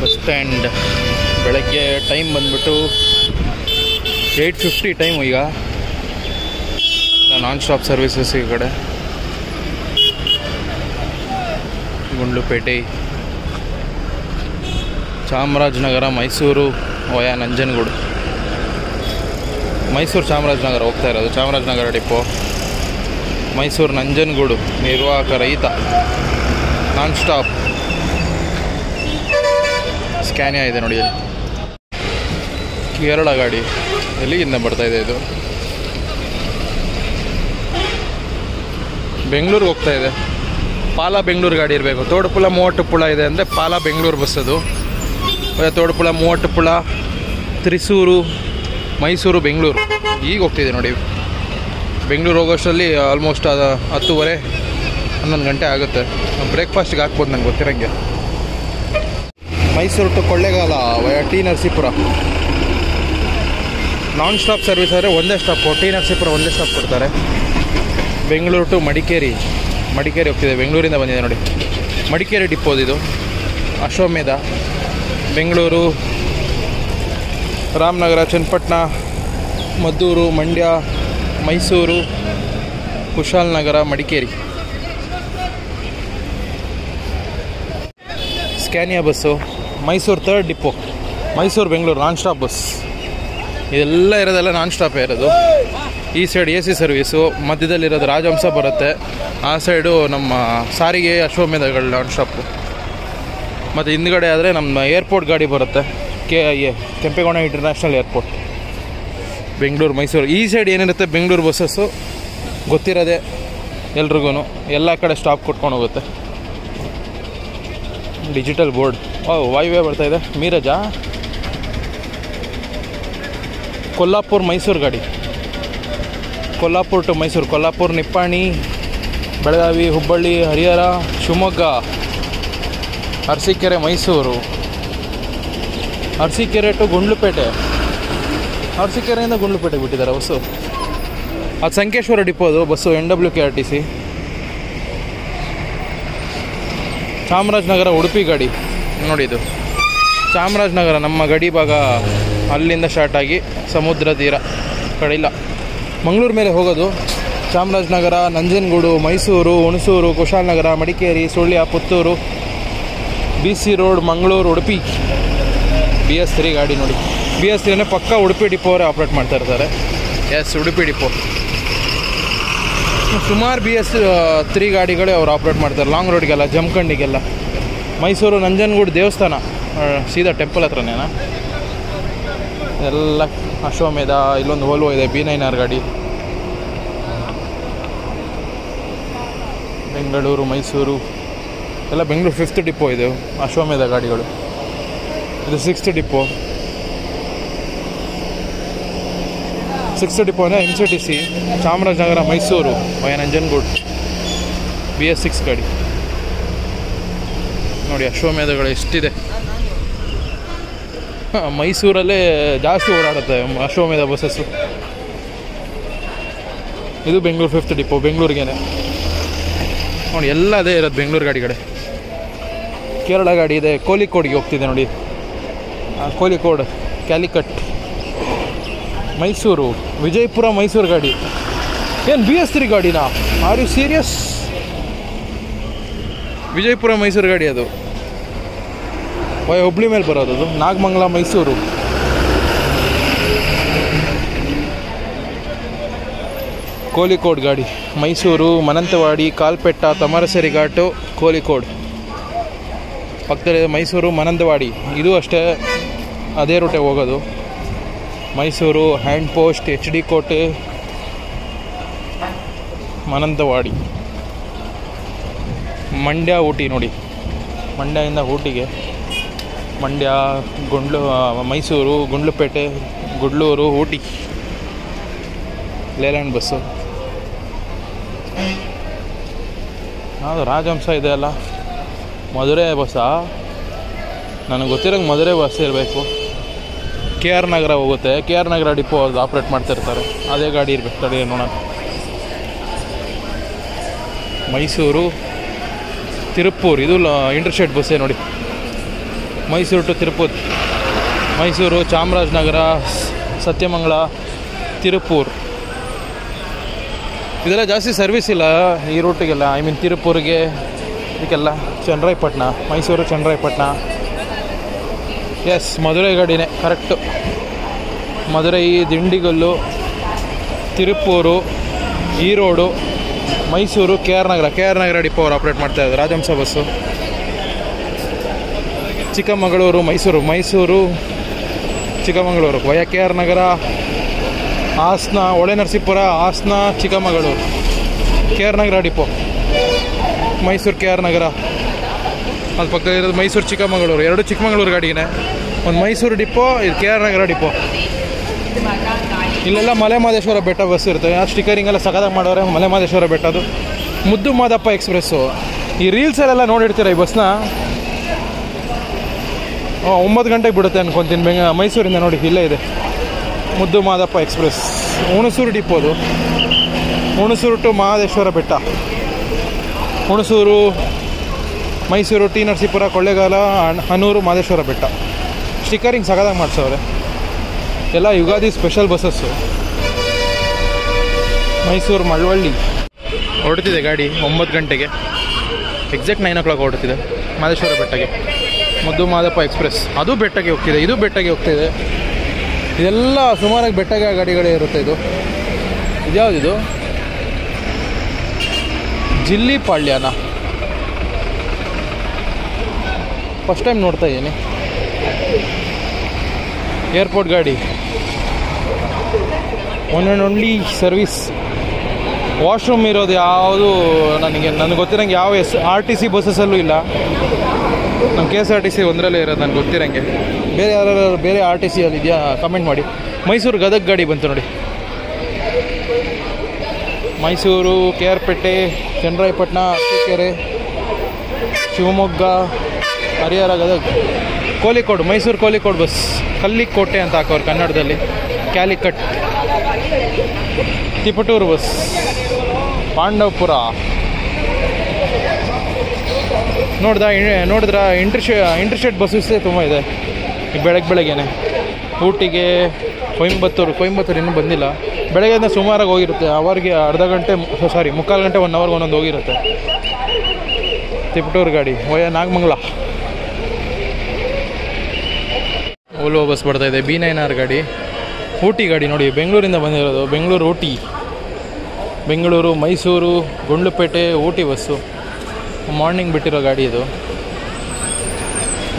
Bus stand. ಬೆಳಗ್ಗೆ time ಬಂದ್ಬಿಟ್ಟು 8:50 time. ಈಗ ನಾನ್ ಸ್ಟಾಪ್ ಸರ್ವಿಸಸ್ ಈ ಕಡೆ ಗುಂಡ್ಲುಪೇಟೆ, ಚಾಮರಾಜನಗರ, ಮೈಸೂರು ವಯಾ ನಂಜನಗೂಡು. ಮೈಸೂರು ಚಾಮರಾಜನಗರ ಹೋಗ್ತಾ ಇರೋದು. ಚಾಮರಾಜನಗರ ಡಿಪೋ, ಮೈಸೂರು ನಂಜನಗೂಡು ನಿರ್ವಾಹಕ ರಹಿತ ನಾನ್ ಸ್ಟಾಪ್. ಸ್ಕ್ಯಾನಿಯಾ ಇದೆ ನೋಡಿ. ಕೇರಳ ಗಾಡಿ ಎಲ್ಲಿಂದ ಬರ್ತಾಯಿದೆ ಇದು? ಬೆಂಗಳೂರಿಗೆ ಹೋಗ್ತಾ ಇದೆ. ಪಾಲ ಬೆಂಗಳೂರು ಗಾಡಿ ಇರಬೇಕು. ತೋಡುಪುಳ 30 ಪುಳ ಇದೆ ಅಂದರೆ ಪಾಲ ಬೆಂಗಳೂರು ಬಸ್ ಅದು. ತೋಡುಪುಳ 30 ಪುಳ, ತ್ರಿಸೂರು, ಮೈಸೂರು, ಬೆಂಗಳೂರು ಈಗ ಹೋಗ್ತಿದೆ ನೋಡಿ. ಬೆಂಗಳೂರು ಹೋಗೋಷ್ಟರಲ್ಲಿ ಆಲ್ಮೋಸ್ಟ್ 10:30 11 ಗಂಟೆ ಆಗುತ್ತೆ. ಬ್ರೇಕ್ಫಾಸ್ಟಿಗೆ ಹಾಕ್ಬೋದು ನಂಗೆ ಗೊತ್ತಿರೋಂಗೆ. Mysuru to Kollegal via T Narasipura non stop service ಆದರೆ ಒಂದೇ ಸ್ಟಾಪು. ಟಿ ನರಸೀಪುರ ಒಂದೇ ಸ್ಟಾಪ್ ಕೊಡ್ತಾರೆ. ಬೆಂಗಳೂರು ಟು ಮಡಿಕೇರಿ ಹೋಗ್ತಿದೆ. ಬೆಂಗಳೂರಿಂದ ಬಂದಿದೆ ನೋಡಿ. ಮಡಿಕೇರಿ ಡಿಪೋದಿದು. ಅಶ್ವಮೇಧ, Bengaluru, Ramanagara, Channapatna, Maddur, Mandya, Mysuru, Kushalnagar, Madikeri. Scania bus. Mysuru 3rd depot. Mysuru Bengaluru non stop bus. ಇದೆಲ್ಲ ಇರೋದೆಲ್ಲ ನಾನ್ ಸ್ಟಾಪೇ ಇರೋದು. ಈ ಸೈಡ್ AC ಸರ್ವೀಸು, ಮಧ್ಯದಲ್ಲಿರೋದು ರಾಜಹಂಸ ಬರುತ್ತೆ. ಆ ಸೈಡು ನಮ್ಮ ಸಾರಿಗೆ ಅಶ್ವಮೇಧಗಳು ನಾನ್ ಸ್ಟಾಪು. ಮತ್ತು ಹಿಂದ್ಗಡೆ ಆದರೆ ನಮ್ಮ ಏರ್ಪೋರ್ಟ್ ಗಾಡಿ ಬರುತ್ತೆ. KIA Kempegowda international airport, Bengaluru, Mysuru. ಈ ಸೈಡ್ ಏನಿರುತ್ತೆ ಬೆಂಗಳೂರು ಬಸ್ಸಸ್ಸು ಗೊತ್ತಿರೋದೆ ಎಲ್ರಿಗೂ. ಎಲ್ಲ ಕಡೆ ಸ್ಟಾಪ್ ಕೊಟ್ಕೊಂಡು ಹೋಗುತ್ತೆ. Digital board. ವಾಯುವ್ಯ ಬರ್ತಾಯಿದೆ. ಮೀರಜಾ, ಕೊಲ್ಲಾಪುರ ಮೈಸೂರು ಗಾಡಿ. ಕೊಲ್ಲಾಪುರ ಟು ಮೈಸೂರು. ಕೊಲ್ಲಾಪುರ, ನಿಪ್ಪಾಣಿ, ಬೆಳಗಾವಿ, ಹುಬ್ಬಳ್ಳಿ, ಹರಿಹರ, ಶಿವಮೊಗ್ಗ, ಅರಸೀಕೆರೆ, ಮೈಸೂರು, ಅರಸೀಕೆರೆ ಟು ಗುಂಡ್ಲುಪೇಟೆ. ಅರಸೀಕೆರೆಯಿಂದ ಗುಂಡ್ಲುಪೇಟೆಗೆ ಬಿಟ್ಟಿದ್ದಾರೆ ಬಸ್ಸು. ಅದು ಸಂಕೇಶ್ವರ ಡಿಪೋದು ಬಸ್ಸು. NWKRTC. ಚಾಮರಾಜನಗರ ಉಡುಪಿ ಗಾಡಿ ನೋಡಿ. ಇದು ಚಾಮರಾಜನಗರ ನಮ್ಮ ಗಡಿ ಭಾಗ. ಅಲ್ಲಿಂದ ಸ್ಟಾರ್ಟ್ ಆಗಿ ಸಮುದ್ರ ತೀರ ಕಡಿಲ್ಲ ಮಂಗಳೂರು ಮೇಲೆ ಹೋಗೋದು. Chamarajanagar, Nanjangud, Mysuru, Hunsur, Kushalnagar, Madikeri, Sullia, Puttur, BC road, Mangaluru, Udupi. BS3 ಗಾಡಿ ನೋಡಿ. BS3 ಪಕ್ಕ ಉಡುಪಿ ಡಿಪೋ ಅವರೇ ಆಪ್ರೇಟ್ ಮಾಡ್ತಾ ಇರ್ತಾರೆ. ಉಡುಪಿ ಡಿಪೋ. ಸುಮಾರು BS3 ಗಾಡಿಗಳೇ ಅವ್ರು ಆಪ್ರೇಟ್ ಮಾಡ್ತಾರೆ. ಲಾಂಗ್ ರೋಡ್ಗೆಲ್ಲ, ಜಮಖಂಡಿಗೆಲ್ಲ. ಮೈಸೂರು ನಂಜನಗೂಡು ದೇವಸ್ಥಾನ ಸೀದಾ ಟೆಂಪಲ್ ಹತ್ರನೇನಾ ಎಲ್ಲ. ಅಶ್ವಮೇಧ. ಇಲ್ಲೊಂದು ವೋಲ್ವೋ ಇದೆ, B9R ಗಾಡಿ. ಬೆಂಗಳೂರು, ಮೈಸೂರು ಎಲ್ಲ ಬೆಂಗಳೂರು 5th ಡಿಪೋ ಇದೆ ಅಶ್ವಮೇಧ ಗಾಡಿಗಳು. ಇದು 6th ಡಿಪೋ. 6th ಡಿಪೋ ಅಂದರೆ MCTC. ಚಾಮರಾಜನಗರ, ಮೈಸೂರು ವಯ ನಂಜನಗೂಡು BS6 ಗಾಡಿ ನೋಡಿ. ಅಶ್ವಮೇಧಗಳು ಎಷ್ಟಿದೆ. ಮೈಸೂರಲ್ಲೇ ಜಾಸ್ತಿ ಓಡಾಡುತ್ತೆ ಅಶ್ವಮೇಧ ಬಸ್ಸಸ್ಸು. ಇದು ಬೆಂಗಳೂರು 5th ಡಿಪೋ. ಬೆಂಗಳೂರಿಗೇನೆ ನೋಡಿ. ಎಲ್ಲ ಅದೇ ಇರೋದು ಬೆಂಗಳೂರು ಗಾಡಿಗಳೇ. ಕೇರಳ ಗಾಡಿ ಇದೆ. ಕೋಳಿಕೋಡ್ಗೆ ಹೋಗ್ತಿದೆ ನೋಡಿ. ಕೋಳಿಕೋಡ್, ಕ್ಯಾಲಿಕಟ್, ಮೈಸೂರು, ವಿಜಯಪುರ, ಮೈಸೂರು ಗಾಡಿ. ಏನು BS3 ಗಾಡಿನಾ? Are you serious? Vijayapura Mysuru ಗಾಡಿ ಅದು. ಹುಬ್ಳಿ ಮೇಲೆ ಬರೋದು ಅದು. ನಾಗಮಂಗಲ, ಮೈಸೂರು. ಕೋಳಿಕೋಡ್ ಗಾಡಿ. ಮೈಸೂರು, ಮನಂತವಾಡಿ, ಕಾಲ್ಪೆಟ್ಟ, ತಮರಸೇರಿ ಘಾಟು, ಕೋಳಿಕೋಡ್. ಪಕ್ಕದಲ್ಲಿ ಮೈಸೂರು, ಮನಂತವಾಡಿ. ಇದು ಅಷ್ಟೇ ಅದೇ ರೂಟೇ ಹೋಗೋದು. ಮೈಸೂರು, ಹ್ಯಾಂಡ್ ಪೋಸ್ಟ್, HD ಕೋಟೆ, ಮನಂತವಾಡಿ. ಮಂಡ್ಯ, ಊಟಿ ನೋಡಿ. ಮಂಡ್ಯದಿಂದ ಊಟಿಗೆ. ಮಂಡ್ಯ, ಮೈಸೂರು, ಗುಂಡ್ಲುಪೇಟೆ, ಗುಡ್ಲೂರು, ಊಟಿ. Leyland bus. ಅದು ರಾಜಹಂಸ ಇದೆ ಅಲ್ಲ. ಮಧುರೆ ಬಸ್ಸಾ? ನನಗೆ ಗೊತ್ತಿರೋಂಗೆ ಮಧುರೆ ಬಸ್ ಇರಬೇಕು. KR ನಗರ ಹೋಗುತ್ತೆ. KR ನಗರ ಡಿಪೋ ಅದು ಆಪ್ರೇಟ್ ಮಾಡ್ತಿರ್ತಾರೆ. ಅದೇ ಗಾಡಿ ಇರಬೇಕು. ತಡಿ ನೋಡೋಣ. ಮೈಸೂರು, ತಿರುಪೂರ್. ಇದು ಇಂಟರ್ಸ್ಟೇಟ್ ಬಸ್ಸೇ ನೋಡಿ. ಮೈಸೂರು ಟು ತಿರುಪತಿ, ಮೈಸೂರು, ಚಾಮರಾಜನಗರ, ಸತ್ಯಮಂಗಲ, ತಿರುಪೂರ್. ಇದೆಲ್ಲ ಜಾಸ್ತಿ ಸರ್ವಿಸ್ ಇಲ್ಲ ಈ ರೂಟಿಗೆಲ್ಲ. ಐ ಮೀನ್ ತಿರುಪೂರಿಗೆ, ಇದಕ್ಕೆಲ್ಲ. ಚನ್ನರಾಯಪಟ್ಟಣ, ಮೈಸೂರು ಚನ್ನರಾಯಪಟ್ಟಣ. ಎಸ್, ಮಧುರೈ ಗಾಡಿನೇ ಕರೆಕ್ಟು. ಮಧುರೈ, ದಿಂಡಿಗಲ್ಲು, ತಿರುಪೂರು, ಈರೋಡು, ಮೈಸೂರು, ಕೆ ಆರ್ ನಗರ ಡಿಪೋ ಅವರು ಆಪ್ರೇಟ್ ಮಾಡ್ತಾಯಿದ್ದಾರೆ Rajahamsa bus. Chikkamagaluru, Mysuru Chikkamagaluru via K R Nagar, Hassan, Holenarasipura, Hassan, Chikkamagaluru, K R Nagar depot. Mysuru K R Nagar, ಅದು ಪಕ್ಕದಲ್ಲಿರೋದು ಮೈಸೂರು ಚಿಕ್ಕಮಗಳೂರು. ಎರಡು ಚಿಕ್ಕಮಗಳೂರು ಗಾಡಿಗೆ, ಒಂದು ಮೈಸೂರು ಡಿಪೋ, ಇದು ಕೆ ಆರ್ ನಗರ ಡಿಪೋ. ಇಲ್ಲೆಲ್ಲ ಮಲೆ ಮಹದೇಶ್ವರ ಬೆಟ್ಟ ಬಸ್ ಇರ್ತವೆ. ಆ ಸ್ಟಿಕರಿಂಗ್ ಎಲ್ಲ ಸಖತ್ತಾಗಿ ಮಾಡೋರೆ. ಮಲೆ ಮಹದೇಶ್ವರ ಬೆಟ್ಟದು. ಮುದ್ದು ಮಾದಪ್ಪ ಎಕ್ಸ್ಪ್ರೆಸ್ಸು. ಈ ರೀಲ್ಸಲ್ಲೆಲ್ಲ ನೋಡಿರ್ತೀರ ಈ ಬಸ್ನ. 9 ಗಂಟೆಗೆ ಬಿಡುತ್ತೆ ಅನ್ಕೊತೀನಿ ಮೈಸೂರಿಂದ. ನೋಡಿ ಇಲ್ಲೇ ಇದೆ ಮುದ್ದು ಮಾದಪ್ಪ ಎಕ್ಸ್ಪ್ರೆಸ್. ಹುಣಸೂರು ಡಿಪೋದು. ಹುಣಸೂರು ಟು ಮಹದೇಶ್ವರ ಬೆಟ್ಟ, ಹುಣಸೂರು, ಮೈಸೂರು, ಟಿ ನರಸೀಪುರ, ಕೊಳ್ಳೇಗಾಲ, ಹನೂರು, ಮಹದೇಶ್ವರ ಬೆಟ್ಟ. ಸ್ಟಿಕರಿಂಗ್ ಸಖತ್ತಾಗಿ ಮಾಡಿಸೋರೆ. ಎಲ್ಲ ಯುಗಾದಿ ಸ್ಪೆಷಲ್ ಬಸ್ಸಸ್ಸು. ಮೈಸೂರು ಮಳವಳ್ಳಿ ಹೊರಡ್ತಿದೆ ಗಾಡಿ 9 ಗಂಟೆಗೆ. ಎಕ್ಸಾಕ್ಟ್ 9 o'clock ಹೊರಡ್ತಿದೆ ಮಹದೇಶ್ವರ ಬೆಟ್ಟಗೆ. ಮುದ್ದು ಮಾದಪ್ಪ ಎಕ್ಸ್ಪ್ರೆಸ್ ಅದು ಬೆಟ್ಟಗೆ ಹೋಗ್ತಿದೆ, ಇದು ಬೆಟ್ಟಗೆ ಹೋಗ್ತಿದೆ. ಇದೆಲ್ಲ ಸುಮಾರಾಗಿ ಬೆಟ್ಟಗೆ ಗಾಡಿಗಳೇ ಇರುತ್ತೆ. ಇದ್ಯಾವುದಿದು? ಜಿಲ್ಲಿ ಪಾಳ್ಯನ ಫಸ್ಟ್ ಟೈಮ್ ನೋಡ್ತಾ ಇದ್ದೀನಿ. ಏರ್ಪೋರ್ಟ್ ಗಾಡಿ, one and only service. Washroom ಇರೋದು ಯಾವುದು ನನಗೆ ಗೊತ್ತಿರೋಂಗೆ ಯಾವ RTC ಬಸ್ಸಸ್ಸಲ್ಲೂ ಇಲ್ಲ. ನಮ್ಮ KSRTC ಒಂದರಲ್ಲೇ ಇರೋದು ನನಗೆ ಗೊತ್ತಿರೋಂಗೆ. ಬೇರೆ ಯಾರು ಬೇರೆ RTC ಅಲ್ಲಿ ಇದೆಯಾ ಕಮೆಂಟ್ ಮಾಡಿ. ಮೈಸೂರು ಗದಗ ಗಾಡಿ ಬಂತು ನೋಡಿ. ಮೈಸೂರು, KR-ಪೇಟೆ, ಚನ್ನರಾಯಪಟ್ಟಣ, ಅರಸೀಕೆರೆ, ಶಿವಮೊಗ್ಗ, ಹರಿಹರ, ಗದಗ, ಕೋಳಿಕೋಡು. ಮೈಸೂರು ಕೋಳಿಕೋಡು ಬಸ್. ಕಲ್ಲಿಕೋಟೆ ಅಂತ ಹಾಕೋರು ಕನ್ನಡದಲ್ಲಿ, ಕ್ಯಾಲಿಕಟ್. ತಿಪಟೂರು ಬಸ್, ಪಾಂಡವಪುರ. ನೋಡಿದ್ರ ಇಂಟರ್ಸ್ಟೇಟ್ ಬಸ್ಸೇ ತುಂಬ ಇದೆ ಬೆಳಗ್ಗೆನೆ. ಊಟಿಗೆ, ಕೊಯಂಬತ್ತೂರು ಇನ್ನೂ ಬಂದಿಲ್ಲ. ಬೆಳಗ್ಗೆಯಿಂದ ಸುಮಾರಾಗಿ ಹೋಗಿರುತ್ತೆ. ಅವರಿಗೆ ಮುಕ್ಕಾಲು ಗಂಟೆ 1 hour ಒಂದೊಂದು ಹೋಗಿರುತ್ತೆ. ತಿಪಟೂರು ಗಾಡಿ ವಯ ನಾಗಮಂಗಲ. ಓಲೋ ಬಸ್ ಬರ್ತಾಯಿದೆ. B9R ಗಾಡಿ. ಊಟಿ ಗಾಡಿ ನೋಡಿ, ಬೆಂಗಳೂರಿಂದ ಬಂದಿರೋದು. ಬೆಂಗಳೂರು ಊಟಿ, ಬೆಂಗಳೂರು, ಮೈಸೂರು, ಗುಂಡ್ಲುಪೇಟೆ, ಊಟಿ ಬಸ್ಸು. ಮಾರ್ನಿಂಗ್ ಬಿಟ್ಟಿರೋ ಗಾಡಿ ಇದು.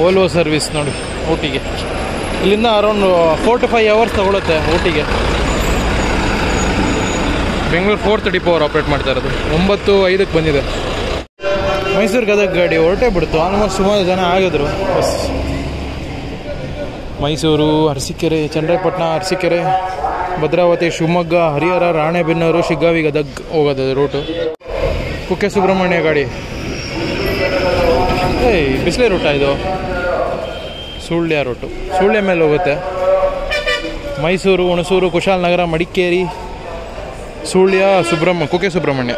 ಓಲ್ವೋ ಸರ್ವಿಸ್ ನೋಡಿ ಊಟಿಗೆ. ಇಲ್ಲಿಂದ ಅರೌಂಡ್ 4 to 5 hours ತಗೊಳುತ್ತೆ ಊಟಿಗೆ. ಬೆಂಗಳೂರು 4th ಡಿಪೋ ಅವರು ಆಪ್ರೇಟ್ ಮಾಡ್ತಾ ಇರೋದು. 9:05 ಬಂದಿದೆ. ಮೈಸೂರು ಗದಗ ಗಾಡಿ ಹೊರಟೇ ಬಿಡ್ತು. ಆಲ್ಮೋಸ್ಟ್ ಸುಮಾರು ಜನ ಆಗಿದ್ರು ಬಸ್. ಮೈಸೂರು, ಅರಸೀಕೆರೆ, ಚನ್ನರಾಯಪಟ್ಟಣ, ಅರಸೀಕೆರೆ, ಭದ್ರಾವತಿ, ಶಿವಮೊಗ್ಗ, ಹರಿಹರ, ರಾಣೆಬೆನ್ನೂರು, ಶಿಗ್ಗಾವಿ, ಗದಗ ಹೋಗೋದು ರೂಟು. ಕುಕ್ಕೆ ಸುಬ್ರಹ್ಮಣ್ಯ ಗಾಡಿ. ಬಿಸಿಲೆ ರೂಟ ಇದು. ಸುಳ್ಯ ರೂಟು. ಸುಳ್ಯ ಮೇಲೆ ಹೋಗುತ್ತೆ. ಮೈಸೂರು, ಹುಣಸೂರು, ಕುಶಾಲನಗರ, ಮಡಿಕೇರಿ, ಸುಳ್ಯ, ಕುಕ್ಕೆ ಸುಬ್ರಹ್ಮಣ್ಯ.